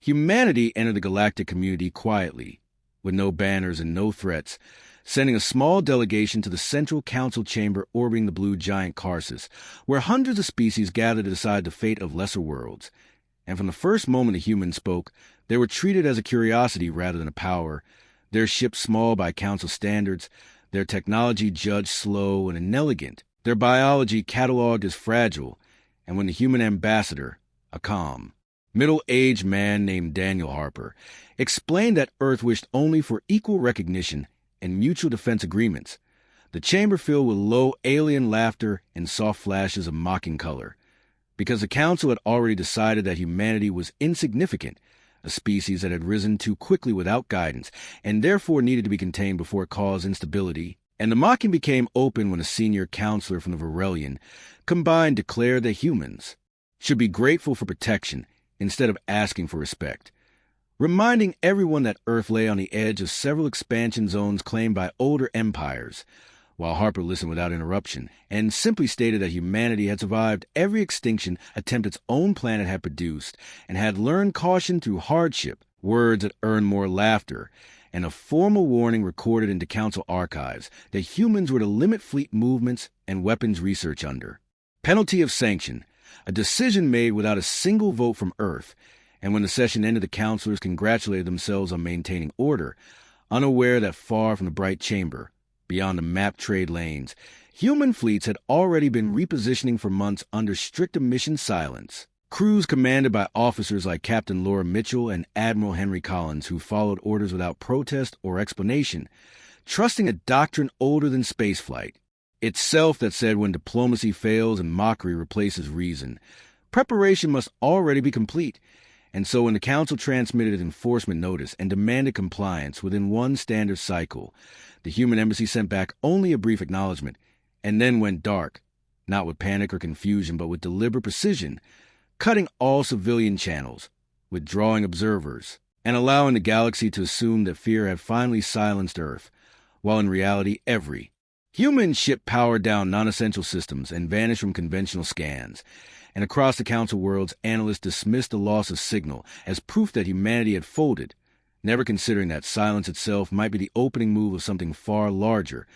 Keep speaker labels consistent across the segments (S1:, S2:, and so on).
S1: Humanity entered the galactic community quietly, with no banners and no threats, sending a small delegation to the central council chamber orbiting the blue giant Karsis, where hundreds of species gathered to decide the fate of lesser worlds. And from the first moment the humans spoke, they were treated as a curiosity rather than a power, their ships small by council standards, their technology judged slow and inelegant, their biology catalogued as fragile, and when the human ambassador, a calm, middle-aged man named Daniel Harper, explained that Earth wished only for equal recognition and mutual defense agreements, the chamber filled with low alien laughter and soft flashes of mocking color, because the council had already decided that humanity was insignificant, a species that had risen too quickly without guidance, and therefore needed to be contained before it caused instability. And the mocking became open when a senior counselor from the Virellian combined declared that humans should be grateful for protection instead of asking for respect, reminding everyone that Earth lay on the edge of several expansion zones claimed by older empires, while Harper listened without interruption and simply stated that humanity had survived every extinction attempt its own planet had produced and had learned caution through hardship, words that earned more laughter, and a formal warning recorded into council archives that humans were to limit fleet movements and weapons research under penalty of sanction, a decision made without a single vote from Earth. And when the session ended, the counselors congratulated themselves on maintaining order, unaware that far from the bright chamber, beyond the mapped trade lanes, human fleets had already been repositioning for months under strict emission silence. Crews commanded by officers like Captain Laura Mitchell and Admiral Henry Collins, who followed orders without protest or explanation, trusting a doctrine older than spaceflight, itself that said when diplomacy fails and mockery replaces reason, preparation must already be complete. And so when the council transmitted an enforcement notice and demanded compliance within one standard cycle, the human embassy sent back only a brief acknowledgement, and then went dark, not with panic or confusion, but with deliberate precision, cutting all civilian channels, withdrawing observers, and allowing the galaxy to assume that fear had finally silenced Earth, while in reality every human ship powered down non-essential systems and vanished from conventional scans. And across the council worlds, analysts dismissed the loss of signal as proof that humanity had folded, never considering that silence itself might be the opening move of something far larger,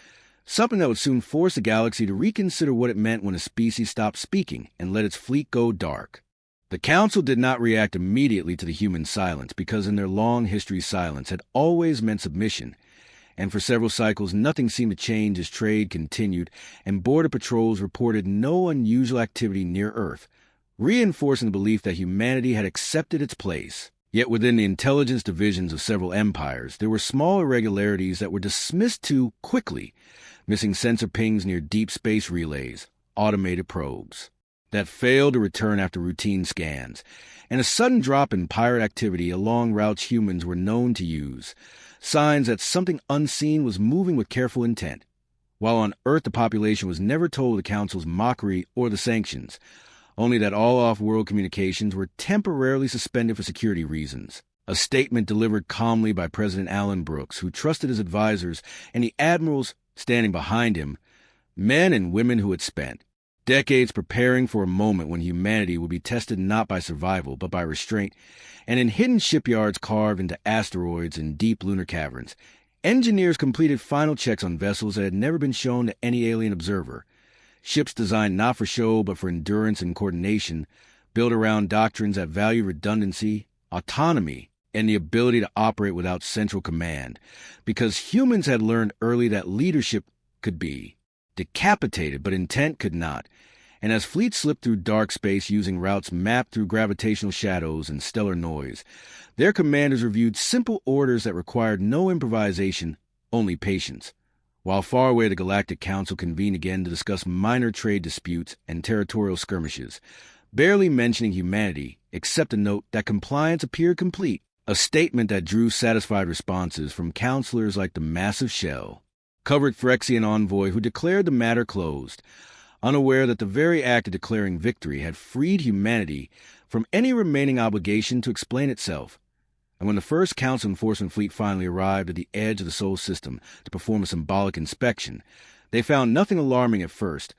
S1: something that would soon force the galaxy to reconsider what it meant when a species stopped speaking and let its fleet go dark. The council did not react immediately to the human silence because in their long history silence had always meant submission, and for several cycles nothing seemed to change as trade continued and border patrols reported no unusual activity near Earth, reinforcing the belief that humanity had accepted its place. Yet within the intelligence divisions of several empires, there were small irregularities that were dismissed too quickly, missing sensor pings near deep space relays, automated probes that failed to return after routine scans, and a sudden drop in pirate activity along routes humans were known to use, signs that something unseen was moving with careful intent. While on Earth the population was never told the Council's mockery or the sanctions, only that all off-world communications were temporarily suspended for security reasons. A statement delivered calmly by President Alan Brooks, who trusted his advisors and the admirals standing behind him, men and women who had spent decades preparing for a moment when humanity would be tested not by survival but by restraint, and in hidden shipyards carved into asteroids and deep lunar caverns, engineers completed final checks on vessels that had never been shown to any alien observer. Ships designed not for show but for endurance and coordination, built around doctrines that value redundancy, autonomy, and the ability to operate without central command, because humans had learned early that leadership could be decapitated, but intent could not. And as fleets slipped through dark space using routes mapped through gravitational shadows and stellar noise, their commanders reviewed simple orders that required no improvisation, only patience. While far away, the Galactic Council convened again to discuss minor trade disputes and territorial skirmishes, barely mentioning humanity, except a note that compliance appeared complete, a statement that drew satisfied responses from counselors like the massive Shell, covered Phyrexian envoy who declared the matter closed, unaware that the very act of declaring victory had freed humanity from any remaining obligation to explain itself. And when the first Council enforcement fleet finally arrived at the edge of the Sol system to perform a symbolic inspection, they found nothing alarming at first,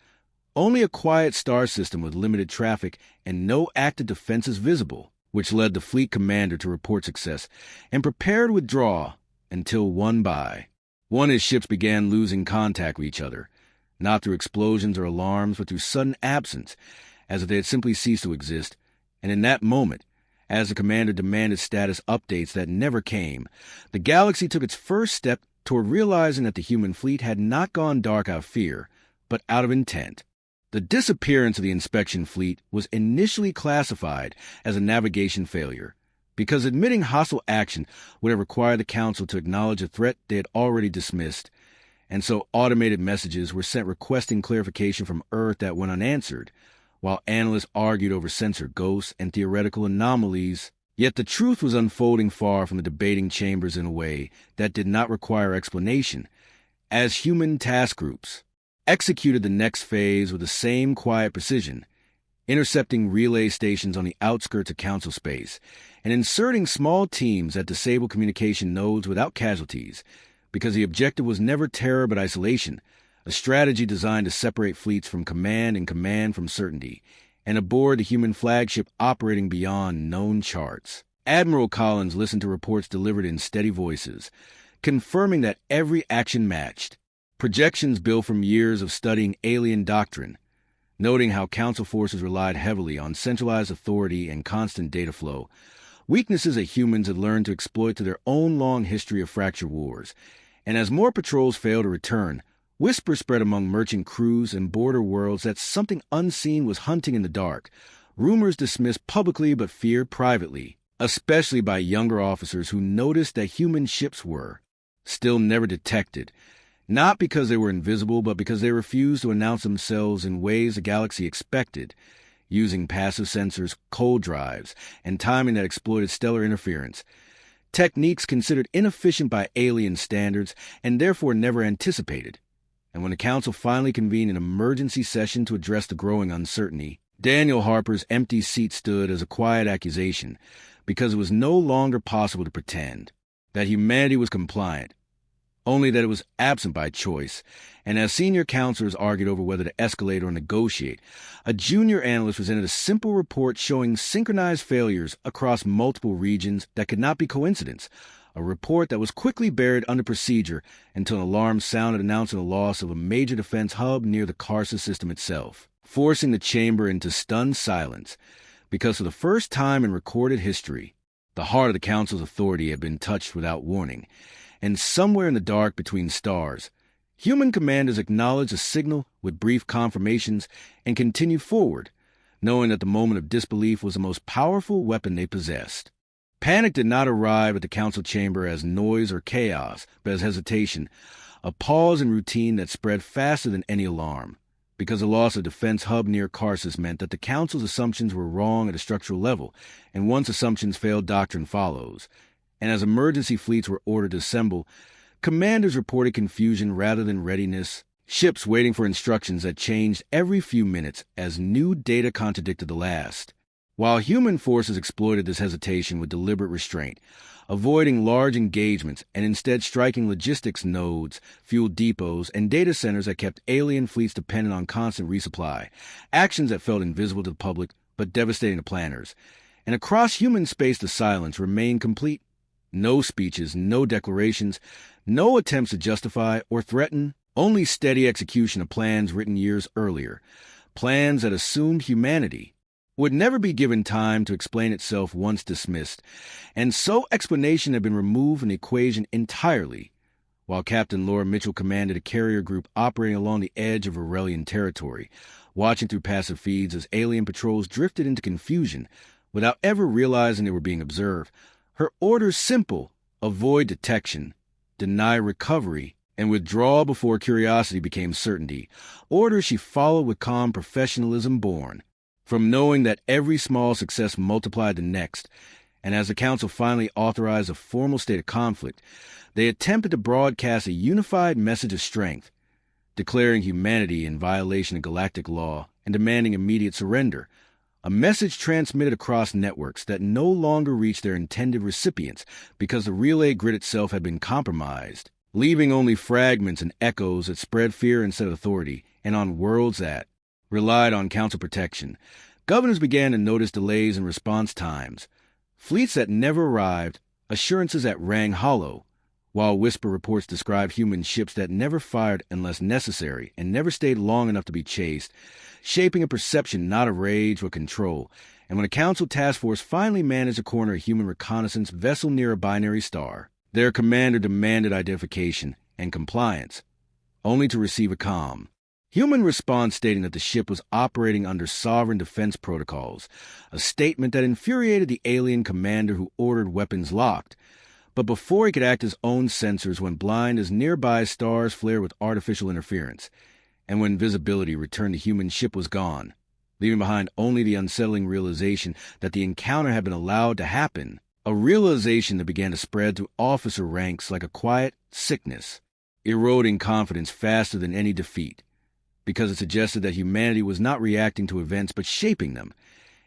S1: only a quiet star system with limited traffic and no active defenses visible. which led the fleet commander to report success and prepare to withdraw until one of his ships began losing contact with each other, not through explosions or alarms, but through sudden absence, as if they had simply ceased to exist. And in that moment, as the commander demanded status updates that never came, the galaxy took its first step toward realizing that the human fleet had not gone dark out of fear, but out of intent. The disappearance of the inspection fleet was initially classified as a navigation failure, because admitting hostile action would have required the Council to acknowledge a threat they had already dismissed, and so automated messages were sent requesting clarification from Earth that went unanswered, while analysts argued over sensor ghosts and theoretical anomalies. Yet the truth was unfolding far from the debating chambers in a way that did not require explanation, as human task groups executed the next phase with the same quiet precision, intercepting relay stations on the outskirts of Council space and inserting small teams that disable communication nodes without casualties, because the objective was never terror but isolation, a strategy designed to separate fleets from command and command from certainty, and aboard the human flagship operating beyond known charts. Admiral Collins listened to reports delivered in steady voices, confirming that every action matched. Projections built from years of studying alien doctrine, noting how Council forces relied heavily on centralized authority and constant data flow, weaknesses that humans had learned to exploit through their own long history of fractured wars. And as more patrols failed to return, whispers spread among merchant crews and border worlds that something unseen was hunting in the dark, rumors dismissed publicly but feared privately, especially by younger officers who noticed that human ships were still never detected, not because they were invisible, but because they refused to announce themselves in ways the galaxy expected, using passive sensors, cold drives, and timing that exploited stellar interference, techniques considered inefficient by alien standards and therefore never anticipated. And when the Council finally convened an emergency session to address the growing uncertainty, Daniel Harper's empty seat stood as a quiet accusation, because it was no longer possible to pretend that humanity was compliant, only that it was absent by choice. And as senior counselors argued over whether to escalate or negotiate, a junior analyst presented a simple report showing synchronized failures across multiple regions that could not be coincidence, a report that was quickly buried under procedure until an alarm sounded announcing the loss of a major defense hub near the Karsis system itself, forcing the chamber into stunned silence, because for the first time in recorded history, the heart of the Council's authority had been touched without warning, and somewhere in the dark between stars, human commanders acknowledged the signal with brief confirmations and continued forward, knowing that the moment of disbelief was the most powerful weapon they possessed. Panic did not arrive at the Council chamber as noise or chaos, but as hesitation, a pause in routine that spread faster than any alarm, because the loss of defense hub near Karsis meant that the Council's assumptions were wrong at a structural level, and once assumptions failed, doctrine follows. And as emergency fleets were ordered to assemble, commanders reported confusion rather than readiness, ships waiting for instructions that changed every few minutes as new data contradicted the last. While human forces exploited this hesitation with deliberate restraint, avoiding large engagements and instead striking logistics nodes, fuel depots, and data centers that kept alien fleets dependent on constant resupply, actions that felt invisible to the public but devastating to planners. And across human space, the silence remained complete. No speeches, no declarations, no attempts to justify or threaten, only steady execution of plans written years earlier, plans that assumed humanity would never be given time to explain itself once dismissed, and so explanation had been removed from the equation entirely, while Captain Laura Mitchell commanded a carrier group operating along the edge of Virellian territory, watching through passive feeds as alien patrols drifted into confusion without ever realizing they were being observed. Her orders simple: avoid detection, deny recovery, and withdraw before curiosity became certainty, orders she followed with calm professionalism born from knowing that every small success multiplied the next. And as the Council finally authorized a formal state of conflict, they attempted to broadcast a unified message of strength, declaring humanity in violation of galactic law and demanding immediate surrender, a message transmitted across networks that no longer reached their intended recipients because the relay grid itself had been compromised, leaving only fragments and echoes that spread fear instead of authority. And on worlds that relied on Council protection, governors began to notice delays in response times, Fleets that never arrived, assurances that rang hollow, while whisper reports described human ships that never fired unless necessary and never stayed long enough to be chased, shaping a perception not of rage but control. And when a council task force finally managed to corner a human reconnaissance vessel near a binary star, their commander demanded identification and compliance, only to receive a calm human response stating that the ship was operating under sovereign defense protocols, a statement that infuriated the alien commander who ordered weapons locked. But before he could act, his own sensors went blind as nearby stars flared with artificial interference, and when visibility returned, the human ship was gone, leaving behind only the unsettling realization that the encounter had been allowed to happen, a realization that began to spread through officer ranks like a quiet sickness, eroding confidence faster than any defeat, because it suggested that humanity was not reacting to events but shaping them,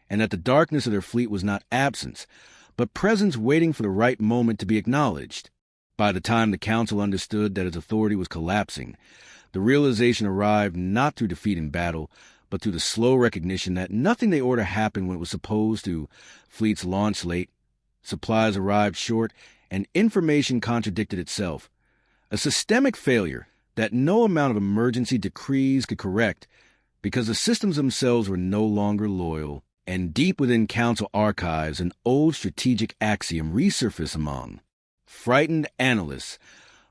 S1: and that the darkness of their fleet was not absence, but presence waiting for the right moment to be acknowledged. By the time the Council understood that its authority was collapsing, the realization arrived not through defeat in battle, but through the slow recognition that nothing they ordered happened when it was supposed to. Fleets launched late, supplies arrived short, and information contradicted itself. A systemic failure that no amount of emergency decrees could correct, because the systems themselves were no longer loyal. And deep within Council archives, an old strategic axiom resurfaced among frightened analysts,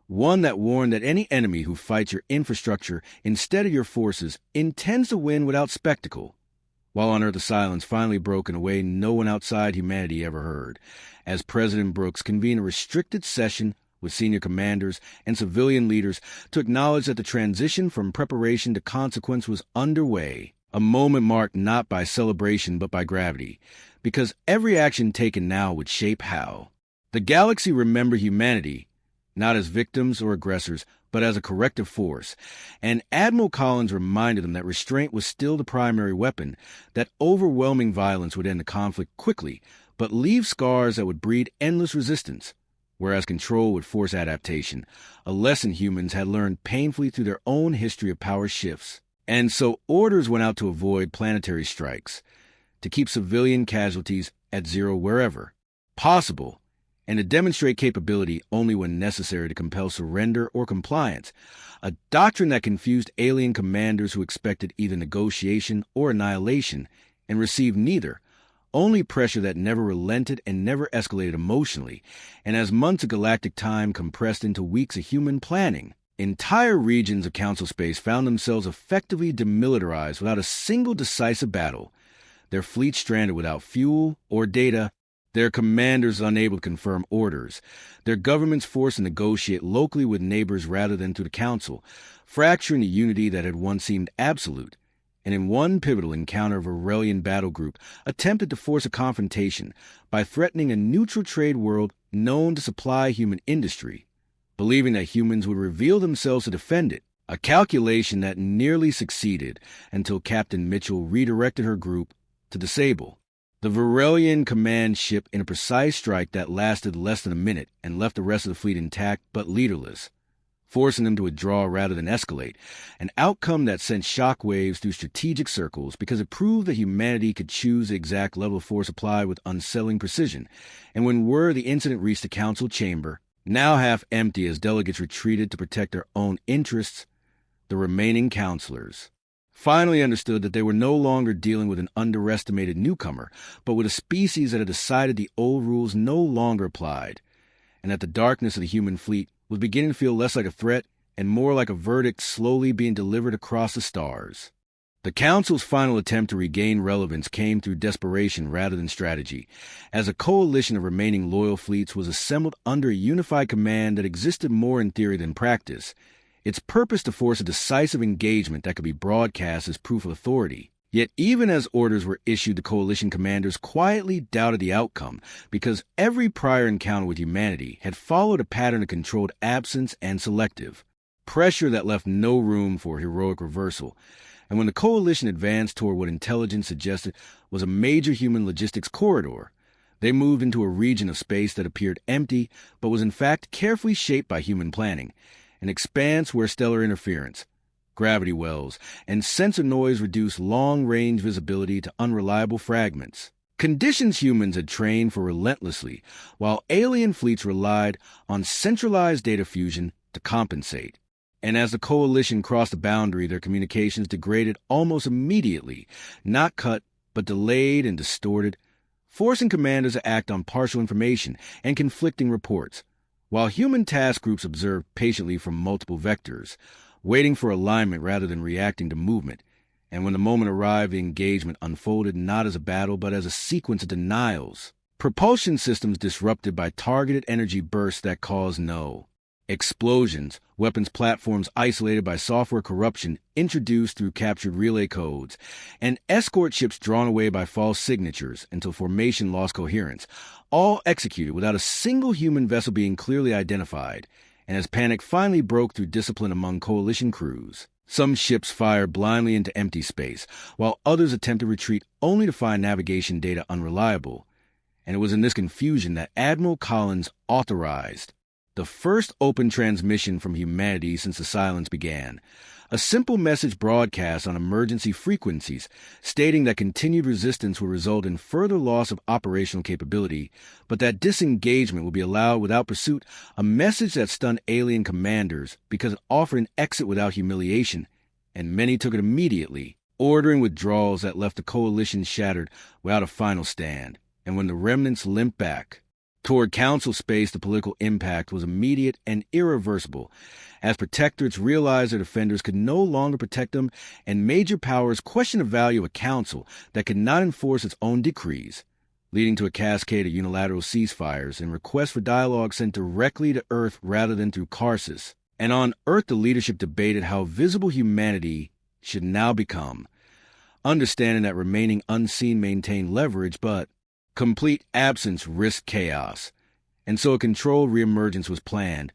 S1: one that warned that any enemy who fights your infrastructure instead of your forces intends to win without spectacle. While on Earth the silence finally broke in a way no one outside humanity ever heard, as President Brooks convened a restricted session with senior commanders and civilian leaders to acknowledge that the transition from preparation to consequence was underway, a moment marked not by celebration but by gravity, because every action taken now would shape how the galaxy remembered humanity, not as victims or aggressors, but as a corrective force. And Admiral Collins reminded them that restraint was still the primary weapon, that overwhelming violence would end the conflict quickly, but leave scars that would breed endless resistance, whereas control would force adaptation, a lesson humans had learned painfully through their own history of power shifts. And so orders went out to avoid planetary strikes, to keep civilian casualties at zero wherever possible, and to demonstrate capability only when necessary to compel surrender or compliance, a doctrine that confused alien commanders who expected either negotiation or annihilation and received neither, only pressure that never relented and never escalated emotionally. And as months of galactic time compressed into weeks of human planning, entire regions of Council space found themselves effectively demilitarized without a single decisive battle, their fleet stranded without fuel or data, their commanders unable to confirm orders, their governments forced to negotiate locally with neighbors rather than through the Council, fracturing the unity that had once seemed absolute. And in one pivotal encounter, a Virellian battle group attempted to force a confrontation by threatening a neutral trade world known to supply human industry, believing that humans would reveal themselves to defend it, a calculation that nearly succeeded until Captain Mitchell redirected her group to disable the Virellian command ship in a precise strike that lasted less than a minute and left the rest of the fleet intact but leaderless, forcing them to withdraw rather than escalate, an outcome that sent shockwaves through strategic circles because it proved that humanity could choose the exact level of force applied with unsettling precision. And when word of the incident reached the Council chamber, now half empty as delegates retreated to protect their own interests, the remaining counselors finally understood that they were no longer dealing with an underestimated newcomer, but with a species that had decided the old rules no longer applied, and that the darkness of the human fleet was beginning to feel less like a threat and more like a verdict slowly being delivered across the stars. The Council's final attempt to regain relevance came through desperation rather than strategy, as a coalition of remaining loyal fleets was assembled under a unified command that existed more in theory than practice, its purpose to force a decisive engagement that could be broadcast as proof of authority. Yet even as orders were issued, the coalition commanders quietly doubted the outcome, because every prior encounter with humanity had followed a pattern of controlled absence and selective pressure that left no room for heroic reversal. And when the coalition advanced toward what intelligence suggested was a major human logistics corridor, they moved into a region of space that appeared empty but was in fact carefully shaped by human planning, an expanse where stellar interference, gravity wells, and sensor noise reduced long-range visibility to unreliable fragments. Conditions humans had trained for relentlessly, while alien fleets relied on centralized data fusion to compensate. And as the coalition crossed the boundary, their communications degraded almost immediately, not cut, but delayed and distorted, forcing commanders to act on partial information and conflicting reports, while human task groups observed patiently from multiple vectors, waiting for alignment rather than reacting to movement. And when the moment arrived, the engagement unfolded not as a battle, but as a sequence of denials. Propulsion systems disrupted by targeted energy bursts that caused no explosions, weapons platforms isolated by software corruption introduced through captured relay codes, and escort ships drawn away by false signatures until formation lost coherence, all executed without a single human vessel being clearly identified. And as panic finally broke through discipline among coalition crews, some ships fired blindly into empty space, while others attempted retreat only to find navigation data unreliable. And it was in this confusion that Admiral Collins authorized the first open transmission from humanity since the silence began, a simple message broadcast on emergency frequencies stating that continued resistance would result in further loss of operational capability, but that disengagement would be allowed without pursuit, a message that stunned alien commanders because it offered an exit without humiliation, and many took it immediately, ordering withdrawals that left the coalition shattered without a final stand. And when the remnants limped back toward council space, the political impact was immediate and irreversible, as protectorates realized their defenders could no longer protect them, and major powers questioned the value of a council that could not enforce its own decrees, leading to a cascade of unilateral ceasefires and requests for dialogue sent directly to Earth rather than through Karsis. And on Earth, the leadership debated how visible humanity should now become, understanding that remaining unseen maintained leverage, but complete absence risked chaos. And so a controlled reemergence was planned,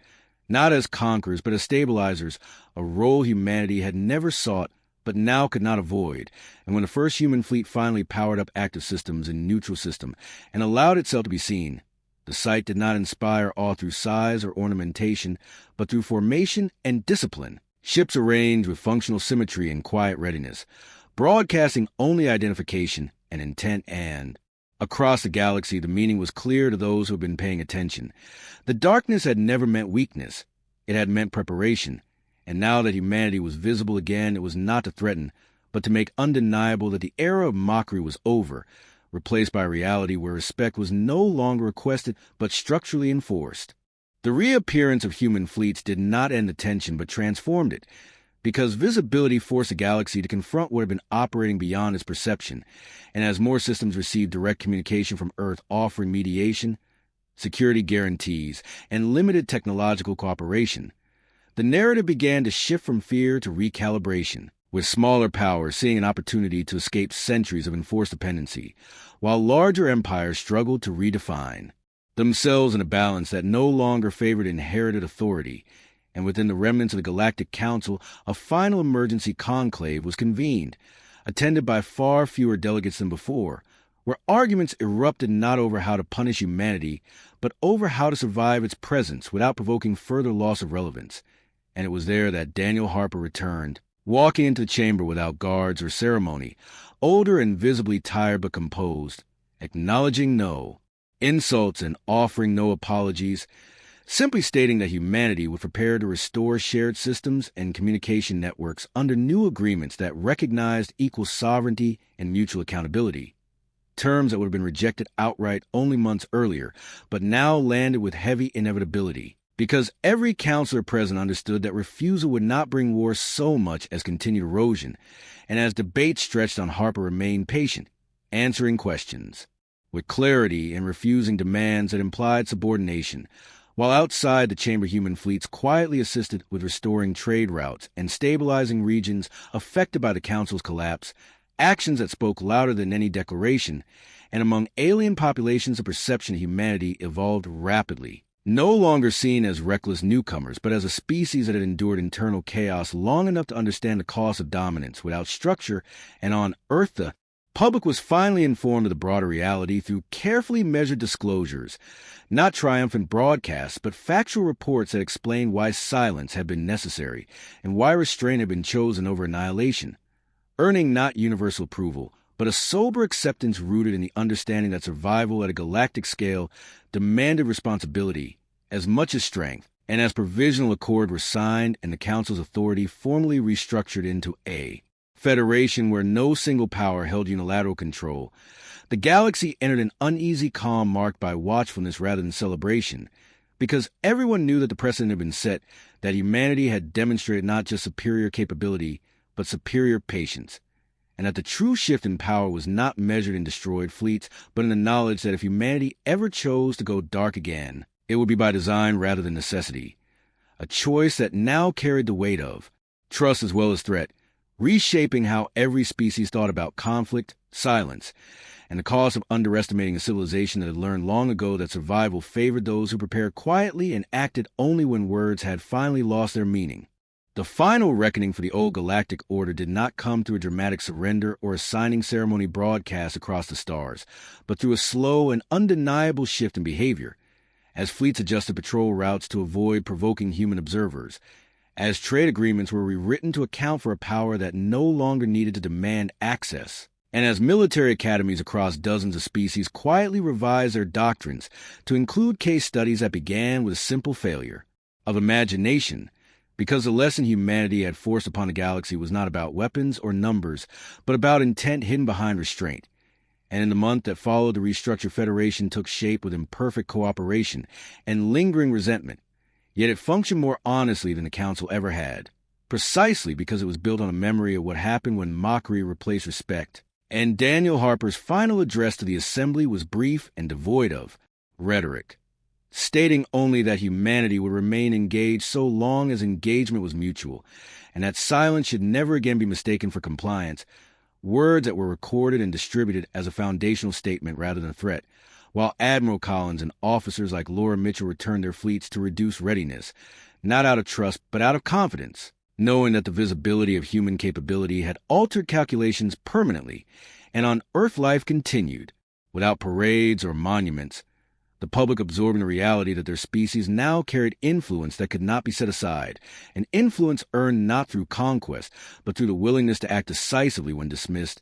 S1: not as conquerors, but as stabilizers, a role humanity had never sought, but now could not avoid. And when the first human fleet finally powered up active systems in neutral system and allowed itself to be seen, the sight did not inspire awe through size or ornamentation, but through formation and discipline. Ships arranged with functional symmetry and quiet readiness, broadcasting only identification and intent. And across the galaxy, the meaning was clear to those who had been paying attention. The darkness had never meant weakness. It had meant preparation. And now that humanity was visible again, it was not to threaten, but to make undeniable that the era of mockery was over, replaced by a reality where respect was no longer requested, but structurally enforced. The reappearance of human fleets did not end the tension, but transformed it, because visibility forced the galaxy to confront what had been operating beyond its perception, and as more systems received direct communication from Earth offering mediation, security guarantees, and limited technological cooperation, the narrative began to shift from fear to recalibration, with smaller powers seeing an opportunity to escape centuries of enforced dependency, while larger empires struggled to redefine themselves in a balance that no longer favored inherited authority. And within the remnants of the Galactic Council, a final emergency conclave was convened, attended by far fewer delegates than before, where arguments erupted not over how to punish humanity, but over how to survive its presence without provoking further loss of relevance. And it was there that Daniel Harper returned, walking into the chamber without guards or ceremony, older and visibly tired but composed, acknowledging no insults and offering no apologies, simply stating that humanity would prepare to restore shared systems and communication networks under new agreements that recognized equal sovereignty and mutual accountability, terms that would have been rejected outright only months earlier, but now landed with heavy inevitability, because every counselor present understood that refusal would not bring war so much as continued erosion, and as debate stretched on, Harper remained patient, answering questions with clarity and refusing demands that implied subordination, while outside the chamber human fleets quietly assisted with restoring trade routes and stabilizing regions affected by the Council's collapse, actions that spoke louder than any declaration, and among alien populations the perception of humanity evolved rapidly, no longer seen as reckless newcomers, but as a species that had endured internal chaos long enough to understand the cost of dominance without structure. And on Earth, the public was finally informed of the broader reality through carefully measured disclosures, not triumphant broadcasts, but factual reports that explained why silence had been necessary and why restraint had been chosen over annihilation, earning not universal approval, but a sober acceptance rooted in the understanding that survival at a galactic scale demanded responsibility as much as strength. And as provisional accords were signed and the Council's authority formally restructured into a federation where no single power held unilateral control, the galaxy entered an uneasy calm marked by watchfulness rather than celebration, because everyone knew that the precedent had been set, that humanity had demonstrated not just superior capability, but superior patience, and that the true shift in power was not measured in destroyed fleets, but in the knowledge that if humanity ever chose to go dark again, it would be by design rather than necessity. A choice that now carried the weight of trust as well as threat, reshaping how every species thought about conflict, silence, and the cost of underestimating a civilization that had learned long ago that survival favored those who prepared quietly and acted only when words had finally lost their meaning. The final reckoning for the old galactic order did not come through a dramatic surrender or a signing ceremony broadcast across the stars, but through a slow and undeniable shift in behavior, as fleets adjusted patrol routes to avoid provoking human observers, as trade agreements were rewritten to account for a power that no longer needed to demand access, and as military academies across dozens of species quietly revised their doctrines to include case studies that began with a simple failure of imagination, because the lesson humanity had forced upon the galaxy was not about weapons or numbers, but about intent hidden behind restraint. And in the month that followed, the restructured Federation took shape with imperfect cooperation and lingering resentment, yet it functioned more honestly than the Council ever had, precisely because it was built on a memory of what happened when mockery replaced respect. And Daniel Harper's final address to the Assembly was brief and devoid of rhetoric, stating only that humanity would remain engaged so long as engagement was mutual, and that silence should never again be mistaken for compliance, words that were recorded and distributed as a foundational statement rather than a threat, while Admiral Collins and officers like Laura Mitchell returned their fleets to reduce readiness, not out of trust but out of confidence, knowing that the visibility of human capability had altered calculations permanently, and on Earth life continued, without parades or monuments, the public absorbing the reality that their species now carried influence that could not be set aside, an influence earned not through conquest, but through the willingness to act decisively when dismissed,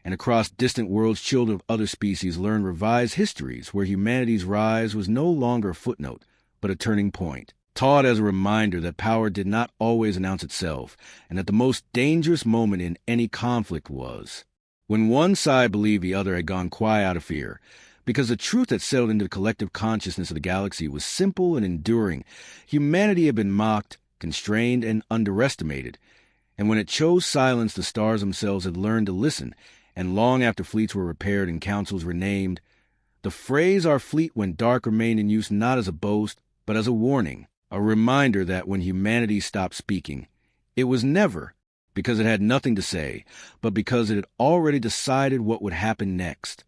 S1: and across distant worlds children of other species learned revised histories where humanity's rise was no longer a footnote, but a turning point, taught as a reminder that power did not always announce itself, and that the most dangerous moment in any conflict was when one side believed the other had gone quiet out of fear, because the truth that settled into the collective consciousness of the galaxy was simple and enduring. Humanity had been mocked, constrained, and underestimated, and when it chose silence, the stars themselves had learned to listen, and long after fleets were repaired and councils were named, the phrase "our fleet went dark" remained in use not as a boast, but as a warning, a reminder that when humanity stopped speaking, it was never because it had nothing to say, but because it had already decided what would happen next.